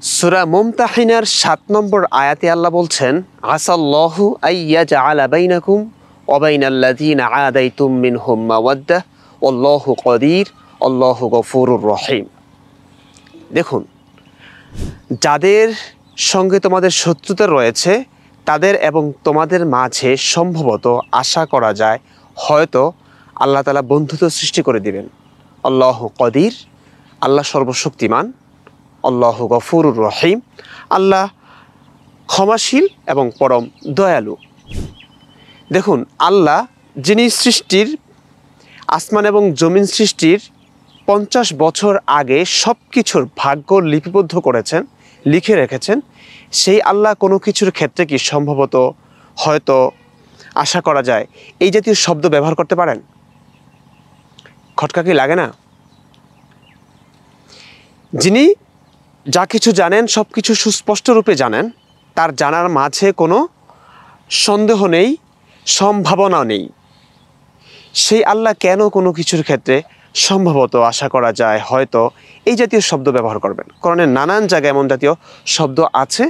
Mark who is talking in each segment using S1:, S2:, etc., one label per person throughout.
S1: সূরা মুমতাহিনার ৭ নম্বর আয়াতে আল্লাহ বলছেন, আসাল্লাহু আইয়াজআলা বাইনাকুম ওয়া বাইনাল্লাযীনা আদাইতুম মিনহুম মাওয়াদ্দাহ ওয়াল্লাহু কদির আল্লাহু গফুরুর রহিম। দেখুন, যাদের সঙ্গে তোমাদের শত্রুতা রয়েছে তাদের এবং তোমাদের মাঝে সম্ভবত আশা করা যায় হয়তো আল্লাহ তাআলা বন্ধুত্ব সৃষ্টি করে দিবেন। আল্লাহু কদির, আল্লাহ সর্বশক্তিমান, আল্লাহু গফুরুর রহিম, আল্লাহ ক্ষমাশীল এবং পরম দয়ালু। দেখুন, আল্লাহ যিনি সৃষ্টির আসমান এবং জমিন সৃষ্টির 50 বছর আগে সব কিছুর ভাগ্য লিপিবদ্ধ করেছেন, লিখে রেখেছেন, সেই আল্লাহ কোনো কিছুর ক্ষেত্রে কি সম্ভবত হয়তো আশা করা যায় এই জাতীয় শব্দ ব্যবহার করতে পারেন? খটকা কি লাগে না? যিনি যা কিছু জানেন সব কিছু সুস্পষ্ট রূপে জানেন, তার জানার মাঝে কোনো সন্দেহ নেই, সম্ভাবনা নেই, সেই আল্লাহ কেন কোনো কিছুর ক্ষেত্রে সম্ভবত আশা করা যায় হয়তো এই জাতীয় শব্দ ব্যবহার করবেন? কোরআনের নানান জায়গায় এমন জাতীয় শব্দ আছে,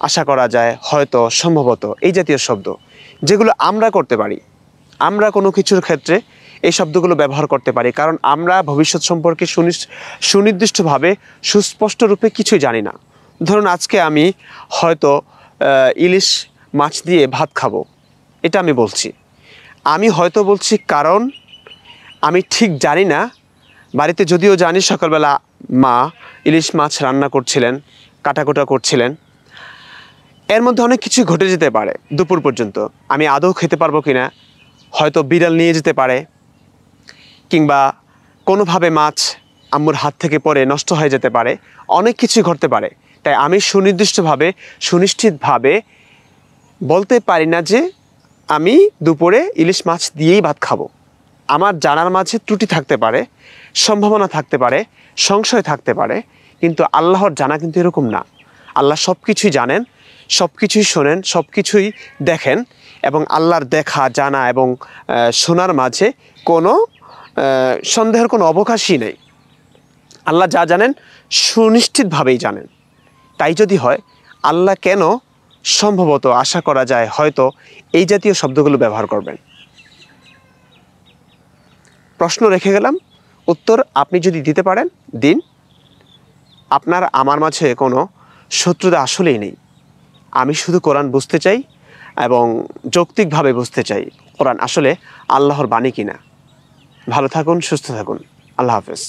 S1: আশা করা যায় হয়তো সম্ভবত এই জাতীয় শব্দ, যেগুলো আমরা করতে পারি। আমরা কোনো কিছুর ক্ষেত্রে এই শব্দগুলো ব্যবহার করতে পারি, কারণ আমরা ভবিষ্যৎ সম্পর্কে সুনির্দিষ্টভাবে সুস্পষ্ট রূপে কিছুই জানি না। ধরুন, আজকে আমি হয়তো ইলিশ মাছ দিয়ে ভাত খাবো, এটা আমি বলছি। আমি হয়তো বলছি কারণ আমি ঠিক জানি না, বাড়িতে যদিও জানি সকালবেলা মা ইলিশ মাছ রান্না করছিলেন, কাটাকুটা করছিলেন, এর মধ্যে অনেক কিছু ঘটে যেতে পারে। দুপুর পর্যন্ত আমি আদৌ খেতে পারবো কিনা, হয়তো বিড়াল নিয়ে যেতে পারে, কিংবা কোনোভাবে মাছ আম্মুর হাত থেকে পড়ে নষ্ট হয়ে যেতে পারে, অনেক কিছু ঘটতে পারে। তাই আমি সুনিশ্চিতভাবে বলতে পারি না যে আমি দুপুরে ইলিশ মাছ দিয়েই ভাত খাবো। আমার জানার মাঝে ত্রুটি থাকতে পারে, সম্ভাবনা থাকতে পারে, সংশয় থাকতে পারে, কিন্তু আল্লাহর জানা কিন্তু এরকম না। আল্লাহ সব কিছুই জানেন, সব কিছুই শোনেন, সব কিছুই দেখেন, এবং আল্লাহর দেখা, জানা এবং শোনার মাঝে কোনো সন্দেহের কোনো অবকাশই নেই। আল্লাহ যা জানেন সুনিশ্চিতভাবেই জানেন। তাই যদি হয়, আল্লাহ কেন সম্ভবত আশা করা যায় হয়তো এই জাতীয় শব্দগুলো ব্যবহার করবেন? প্রশ্ন রেখে গেলাম, উত্তর আপনি যদি দিতে পারেন দিন। আপনার আমার মাঝে কোনো শত্রুতা আসলেই নেই। আমি শুধু কোরআন বুঝতে চাই এবং যৌক্তিকভাবে বুঝতে চাই কোরআন আসলে আল্লাহর বাণী কিনা। ভালো থাকুন, সুস্থ থাকুন। আল্লাহ হাফেজ।